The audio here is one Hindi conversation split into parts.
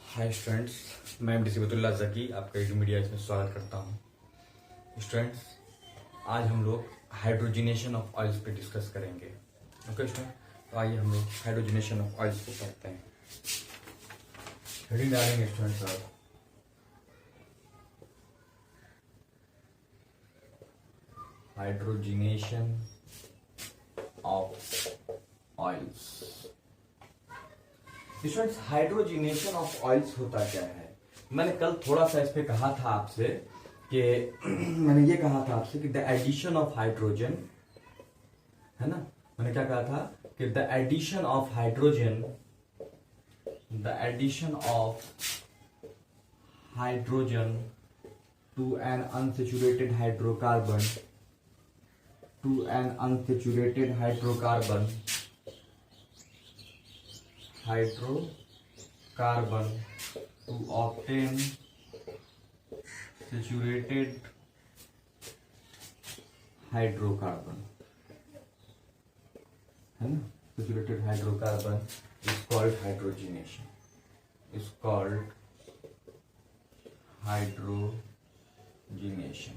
हाय स्टूडेंट्स, मैं एमडी सिबतुल्लाह ज़की आपका यूट्यूब मीडिया में स्वागत करता हूँ। स्टूडेंट्स, आज हम लोग हाइड्रोजिनेशन ऑफ ऑयल्स पे डिस्कस करेंगे। ओके स्टूडेंट, तो आइए हम लोग हाइड्रोजिनेशन ऑफ ऑयल्स को पढ़ते हैं। हेडिंग डालेंगे स्टूडेंट्स आप। Hydrogenation of oils. Students, hydrogenation of oils होता क्या है? मैंने कल थोड़ा सा इस पे कहा था आपसे कि मैंने ये कहा था आपसे कि द एडिशन ऑफ हाइड्रोजन, है ना। मैंने क्या कहा था कि the addition of hydrogen, the addition of hydrogen to an unsaturated hydrocarbon, to an unsaturated hydrocarbon, hydrocarbon to obtain saturated hydrocarbon, है ना। Saturated hydrocarbon is called hydrogenation, is called hydrogenation.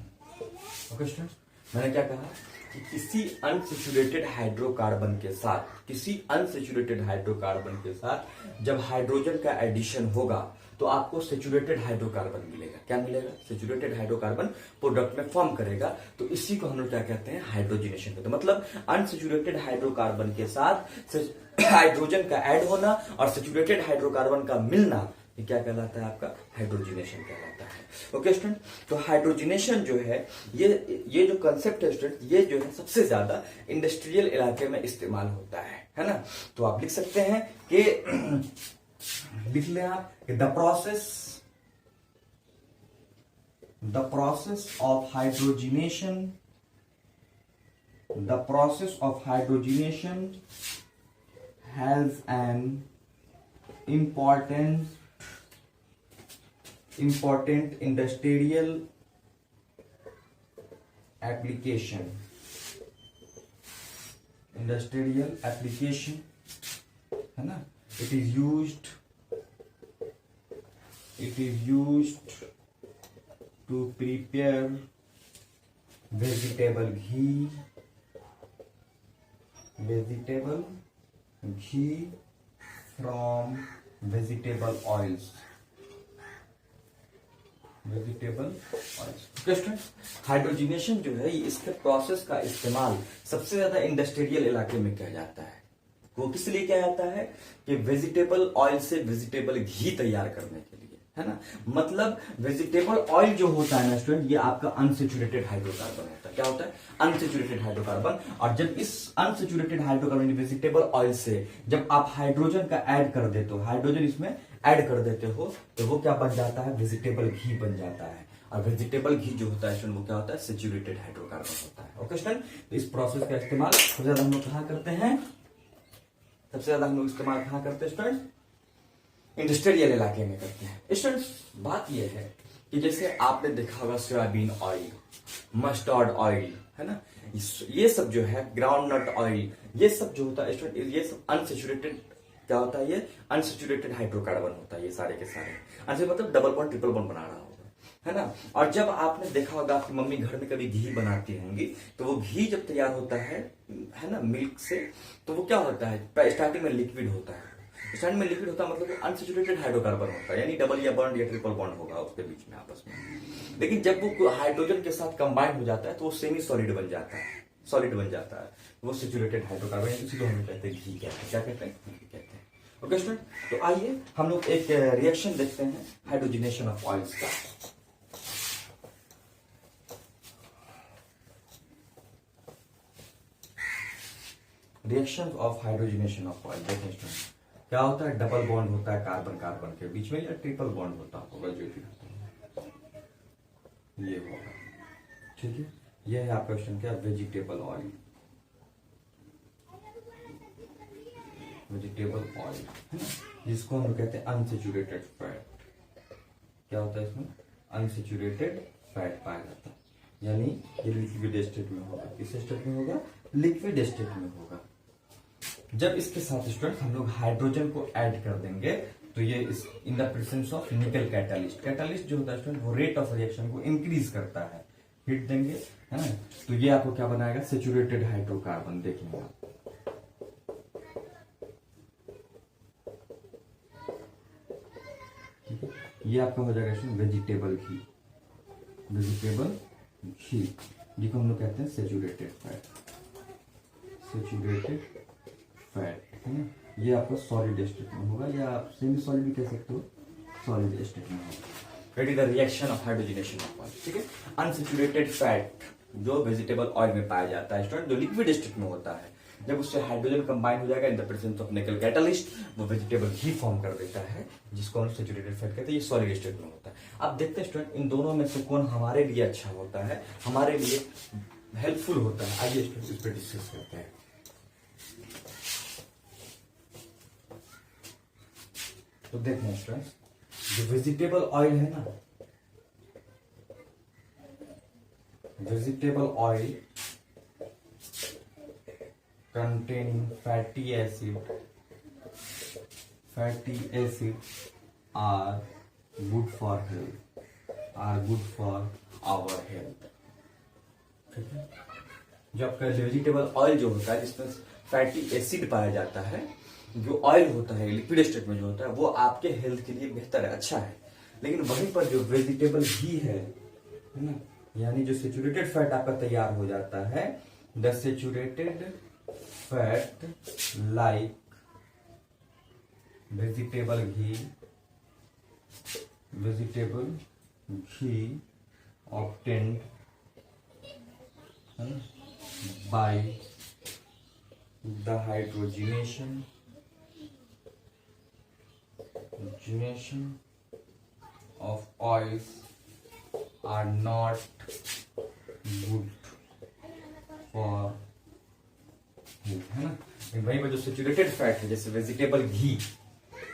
Okay students, मैंने क्या कहा कि किसी अनसैचुरेटेड हाइड्रोकार्बन के साथ, किसी अनसैचुरेटेड हाइड्रोकार्बन के साथ जब हाइड्रोजन का एडिशन होगा तो आपको सैचुरेटेड हाइड्रोकार्बन मिलेगा। क्या मिलेगा? सैचुरेटेड हाइड्रोकार्बन प्रोडक्ट में फॉर्म करेगा। तो इसी को हम लोग क्या कहते हैं? हाइड्रोजिनेशन कहते हैं। मतलब अनसैचुरेटेड हाइड्रोकार्बन के साथ हाइड्रोजन का ऐड होना और सैचुरेटेड हाइड्रोकार्बन का मिलना, ये क्या कहलाता है? आपका हाइड्रोजिनेशन कहलाता है। ओके स्टूडेंट, तो हाइड्रोजिनेशन जो है, ये जो कंसेप्ट है स्टूडेंट, ये जो है सबसे ज्यादा इंडस्ट्रियल इलाके में इस्तेमाल होता है ना। तो आप लिख सकते हैं कि लिख लें आप कि the process of hydrogenation, the process of hydrogenation has an important industrial application, है ना। it is used to prepare vegetable ghee from vegetable oils. Hydrogenation जो है, इसके प्रोसेस का इस्तेमाल सबसे ज्यादा इंडस्ट्रियल इलाके में किया जाता है। वो किस लिए किया जाता है? कि वेजिटेबल ऑयल से वेजिटेबल घी तैयार करने के लिए, है ना। मतलब वेजिटेबल ऑयल जो होता है ना स्टूडेंट, ये आपका अनसैचुरेटेड हाइड्रोकार्बन होता है। क्या होता है? Unsaturated hydrocarbon. और जब इस अनसैचुरेटेड हाइड्रोकार्बन वेजिटेबल ऑयल से जब आप हाइड्रोजन का ऐड कर देते हो, हाइड्रोजन इसमें ऐड कर देते हो, तो वो क्या बन जाता है? वेजिटेबल घी बन जाता है। और वेजिटेबल घी जो होता है स्टूडेंट, वो क्या होता है? सैचुरेटेड हाइड्रोकार्बन होता है। ओके स्टूडेंट, तो इस प्रोसेस का इस्तेमाल सबसे ज्यादा हम लोग कहाँ करते हैं? सबसे ज्यादा हम लोग इस्तेमाल कहाँ करते हैं स्टूडेंट? इंडस्ट्रियल इलाके में करते हैं। स्टूडेंट्स, बात यह है कि जैसे आपने देखा होगा सोयाबीन ऑयल, मस्टर्ड ऑयल, है ना, ये सब जो है, ग्राउंडनट ऑयल, ये सब जो होता है स्टूडेंट, ये सब अनसैचुरेटेड क्या होता है? ये अनसैचुरेटेड हाइड्रोकार्बन होता है। ये सारे के सारे अनसैचुरेटेड मतलब डबल बॉन्ड ट्रिपल बॉन्ड बना रहा होगा, है ना। और जब आपने देखा होगा आपकी मम्मी घर में कभी घी बनाती होंगी, तो वो घी जब तैयार होता है ना, मिल्क से, तो वो क्या होता है? स्टार्टिंग में लिक्विड होता है। स्टार्टिंग में लिक्विड होता है मतलब अनसैचुरेटेड हाइड्रोकार्बन होता है, यानी डबल या बॉन्ड या ट्रिपल बॉन्ड होगा उसके बीच में आपस में। लेकिन जब वो हाइड्रोजन के साथ कंबाइन हो जाता है तो वो सेमी सॉलिड बन जाता है, वो सैचुरेटेड हाइड्रोकार्बन, इसी को हम कहते हैं घी कहते हैं। क्या कहते हैं? घी कहते हैं। ओके स्टूडेंट, तो आइए हम लोग एक रिएक्शन देखते हैं हाइड्रोजिनेशन ऑफ ऑयल्स का। Reaction of hydrogenation of oil देखें स्टूडेंट, क्या होता है? डबल बॉन्ड होता है कार्बन कार्बन के बीच में, या ट्रिपल बॉन्ड होता होगा, जो भी ये होगा। ठीक है, ये है आपका क्वेश्चन क्या? वेजिटेबल ऑयल, है ना, जिसको हम कहते हैं अनसैचुरेटेड फैट। क्या होता है इसमें? अनसैचुरेटेड फैट पाया जाता है, यानी ये लिक्विड स्टेट में होगा। किस स्टेट में होगा? लिक्विड स्टेट में होगा। जब इसके साथ स्टूडेंट हम लोग हाइड्रोजन को ऐड कर देंगे तो ये इन द प्रेजेंस ऑफ निकल कैटालिस्ट, कैटालिस्ट जो होता है स्टूडेंट वो रेट ऑफ रिएक्शन को इंक्रीज करता है, हीट देंगे है ना, तो ये आपको क्या बनाएगा, सेचुरेटेड हाइड्रोकार्बन देखेंगे आप। ये आपका हो जाएगा स्टूडेंट वेजिटेबल घी, वेजिटेबल घी जिसको हम लोग कहते हैं सेचुरेटेड फैट, सेचुरेटेड फैट है ना। ये आपका सॉलिड स्टेट में होगा या आप सेमी सॉलिड भी कह सकते हो, सॉलिड स्टेट में होगा। Ready the reaction of hydrogenation of oil, ठीक है। अनसेचुरेटेड फैट जो वेजिटेबल ऑयल में पाया जाता है स्टूडेंट, जो लिक्विड स्टेट में होता है, जब उससे हाइड्रोजन कंबाइन हो जाएगा इन द प्रेजेंस ऑफ निकल कैटालिस्ट, वो वेजिटेबल घी फॉर्म कर देता है, जिसको हम सेचुरेटेड फैट कहते हैं। ये सॉलिड स्टेट में होता है। अब देखते हैं स्टूडेंट इन दोनों में से कौन हमारे लिए अच्छा होता है, हमारे लिए हेल्पफुल होता है। आइए स्टूडेंट इस पर डिस्कस करते हैं। तो देखते हैं स्टूडेंट, जो वेजिटेबल ऑयल है ना, vegetable oil containing fatty acid are good for health, are good for our health, ठीक है। जो आपका वेजिटेबल ऑयल जो होता है जिसमें फैटी एसिड पाया जाता है, जो ऑयल होता है लिक्विड स्टेट में जो होता है, वो आपके हेल्थ के लिए बेहतर है, अच्छा है। लेकिन वहीं पर जो वेजिटेबल घी है ना, यानी जो सेचुरेटेड फैट आपका तैयार हो जाता है, the saturated fat like vegetable ghee obtained by the hydrogenation of oils are not good for, है ना। वहीं पर जो सेचुरेटेड फैट है जैसे वेजिटेबल घी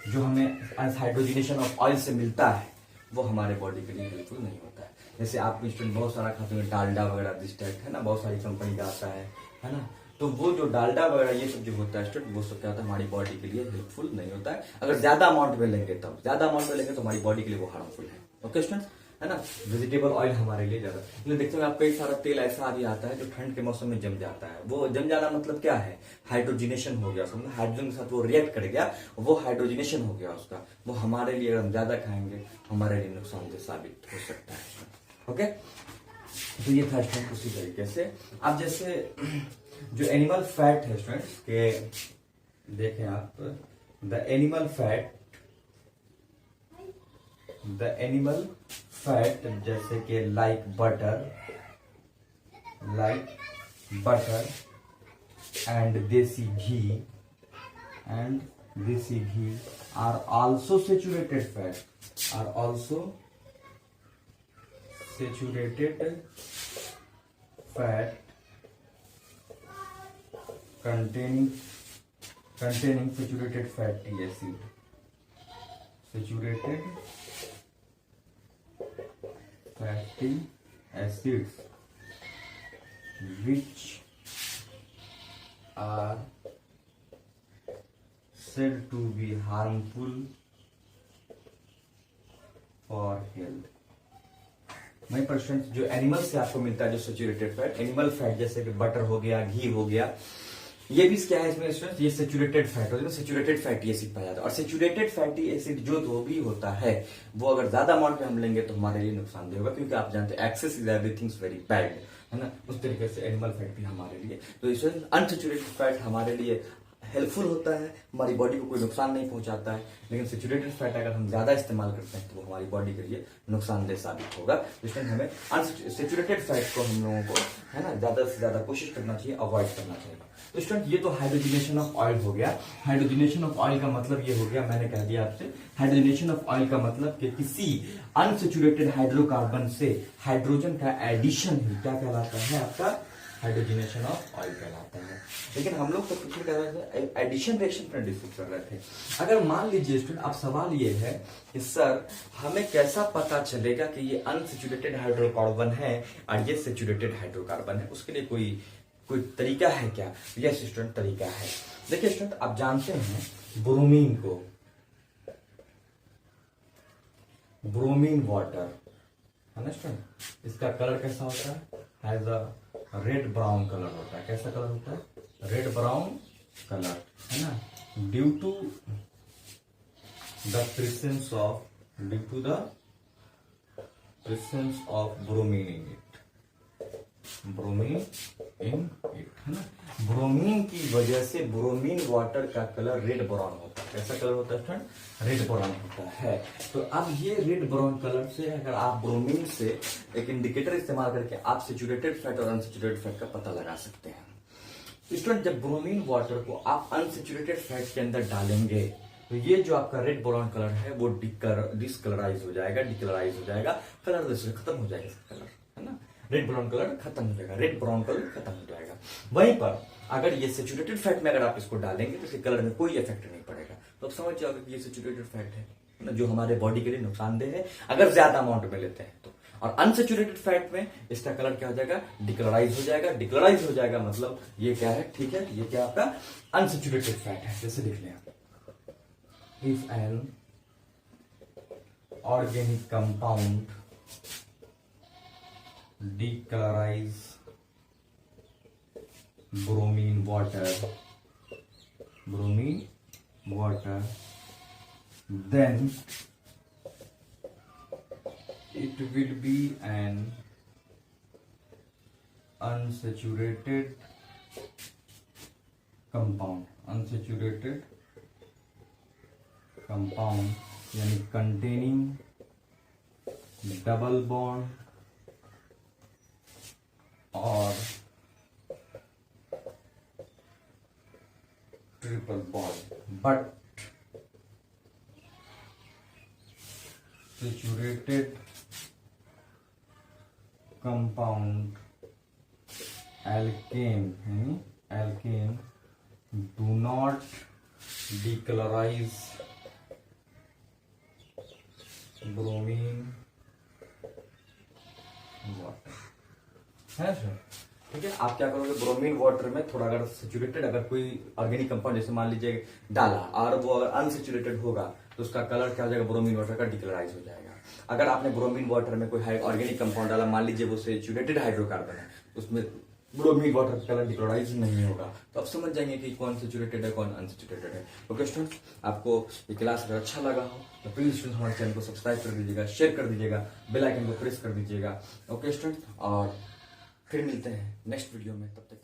जो हमें हाइड्रोजनेशन ऑफ ऑयल से मिलता है, वो हमारे बॉडी के लिए बिल्कुल नहीं होता है। जैसे आप स्टूडेंट बहुत सारा खाते हैं डालडा वगैरह दिस टाइप है ना, बहुत सारी कंपनी का आता है ना, तो वो जो डालडा वगैरह ये सब जो होता है स्टूडेंट, वो सब क्या होता है हमारी बॉडी के लिए हेल्पफुल नहीं होता है। अगर ज्यादा अमाउंट में लेंगे तब, ज्यादा अमाउंट में लेंगे तो हमारी बॉडी के लिए वो हार्मफुल है। ओके स्टूडेंट, है ना। वेजिटेबल ऑयल हमारे लिए ज्यादा, लेकिन देखते हैं आप कई सारा तेल ऐसा भी आता है जो ठंड के मौसम में जम जाता है। वो जम जाना मतलब क्या है, हाइड्रोजनेशन हो गया, समझो हाइड्रोजन के साथ वो रिएक्ट कर गया, वो हाइड्रोजनेशन हो गया उसका, वो हमारे लिए अगर हम ज्यादा खाएंगे हमारे लिए नुकसानदेह साबित हो सकता है। ओके, तो ये था स्टूडेंट उसी तरीके से। अब जैसे जो एनिमल फैट है स्टूडेंट्स के, देखें आप, द एनिमल फैट जैसे कि like butter and desi ghee are also saturated fat, containing saturated fatty acids which are said to be harmful for health। वही परसेंट जो एनिमल से आपको मिलता है जो सेचुरेटेड फैट, एनिमल फैट जैसे कि बटर हो गया, घी हो गया, ये भी क्या है इसमें स्टूडेंट्स, ये सेचुरेटेड फैट होता है, सेचुरेटेड फैटी एसिड पाया जाता है। और सेचुरेटेड फैटी एसिड जो भी होता है वो अगर ज्यादा अमाउंट में हम लेंगे तो हमारे लिए नुकसानदेह होगा, क्योंकि आप जानते हैं excess is everything very bad, है ना। उस तरीके से एनिमल फैट भी हमारे लिए, तो इसमें अनसेचुरेटेड फैट हमारे लिए हेल्पफुल होता है, हमारी बॉडी को कोई नुकसान नहीं पहुंचाता है। लेकिन सेचुरेटेड फैट अगर हम ज्यादा इस्तेमाल करते हैं तो वो हमारी बॉडी के लिए नुकसानदेह साबित होगा। इसलिए हमें अनसेचुरेटेड फैट को हम लोगों को, है ना, ज्यादा से ज्यादा कोशिश करना चाहिए, अवॉइड करना चाहिए। तो स्टूडेंट ये तो हाइड्रोजनेशन ऑफ ऑयल हो गया। हाइड्रोजनेशन ऑफ ऑयल का मतलब ये हो गया, मैंने कह दिया आपसे, हाइड्रोजनेशन ऑफ ऑयल का मतलब कि किसी अनसेचुरेटेड हाइड्रोकार्बन से हाइड्रोजन का एडिशन ही क्या कहलाता है, आपका हाइड्रोजनेशन ऑफ ऑयल कहलाता है। लेकिन हम लोग तो कुछ कर रहे थे, एडिशन रिएक्शन पर डिस्कस कर रहे थे। अगर मान लीजिए स्टूडेंट, अब सवाल ये है कि सर हमें कैसा पता चलेगा कि ये अनसेचुरेटेड हाइड्रोकार्बन है और ये सेचुरेटेड हाइड्रोकार्बन है, उसके लिए कोई तरीका है क्या? यस स्टूडेंट, तरीका है। देखिए स्टूडेंट, आप जानते हैं ब्रोमीन को, ब्रोमीन वाटर, अंडरस्टैंड। इसका कलर कैसा होता है, has a red brown colour होता है। कैसा कलर होता है, रेड ब्राउन कलर, है ना, due to the presence of bromine in it, bromine in it, है ना। ब्रोमीन की वजह से ब्रोमीन वाटर का कलर रेड ब्राउन होता है। कैसा कलर होता है फ्रेंड, रेड ब्राउन होता है। तो अब ये रेड ब्राउन कलर से अगर आप ब्रोमीन से एक इंडिकेटर इस्तेमाल करके आप सैचुरेटेड फैट और अनसैचुरेटेड फैट का पता लगा सकते हैं। स्टूडेंट, जब ब्रोमीन वाटर को आप अनसैचुरेटेड फैट के अंदर डालेंगे तो ये जो आपका रेड ब्राउन कलर है वो डिस्कलराइज हो जाएगा, कलर खत्म हो जाएगा इसका कलर, है ना। रेड ब्राउन कलर खत्म हो जाएगा, रेड ब्राउन कलर खत्म हो जाएगा। वहीं पर अगर ये सैचुरेटेड फैट में अगर आप इसको डालेंगे तो इसके कलर में कोई इफेक्ट नहीं पड़ेगा। तो आप समझ जाओगे कि ये सैचुरेटेड फैट है ना, जो हमारे बॉडी के लिए नुकसानदेह है अगर ज्यादा अमाउंट में लेते हैं तो। और अनसैचुरेटेड फैट में इसका कलर क्या हो जाएगा, डिक्लोराइज हो जाएगा, मतलब ये क्या है, ठीक है, ये क्या आपका अनसैचुरेटेड फैट है। जैसे लिख लें, if an organic compound decolorize bromine water, then it will be an unsaturated compound यानी containing double bond और triple bond, but saturated compound alkane do not decolourise bromine water, है सर। ठीक है, आप क्या करोगे, ब्रोमीन वाटर में थोड़ा अगर सैचुरेटेड अगर कोई ऑर्गेनिक कंपाउंड जैसे मान लीजिए डाला और वो अगर अनसैचुरेटेड होगा तो उसका कलर क्या हो जाएगा, ब्रोमीन वाटर का डिकलराइज हो जाएगा। अगर आपने ब्रोमीन वाटर में कोई ऑर्गेनिक कंपाउंड डाला, मान लीजिए वो सैचुरेटेड हाइड्रोकार्बन है, उसमें ब्रोमीन वाटर का कलर डिक्लोराइज नहीं होगा। तो आप समझ जाएंगे कि कौन सैचुरेटेड है कौन अनसैचुरेटेड है। ओके स्टूडेंट्स, आपको ये क्लास अगर अच्छा लगा हो तो प्लीज स्टूडेंट्स हमारे चैनल को सब्सक्राइब कर दीजिएगा, शेयर कर दीजिएगा, बेल आइकन को प्रेस कर दीजिएगा। ओके स्टूडेंट्स, और फिर मिलते हैं नेक्स्ट वीडियो में, तब तक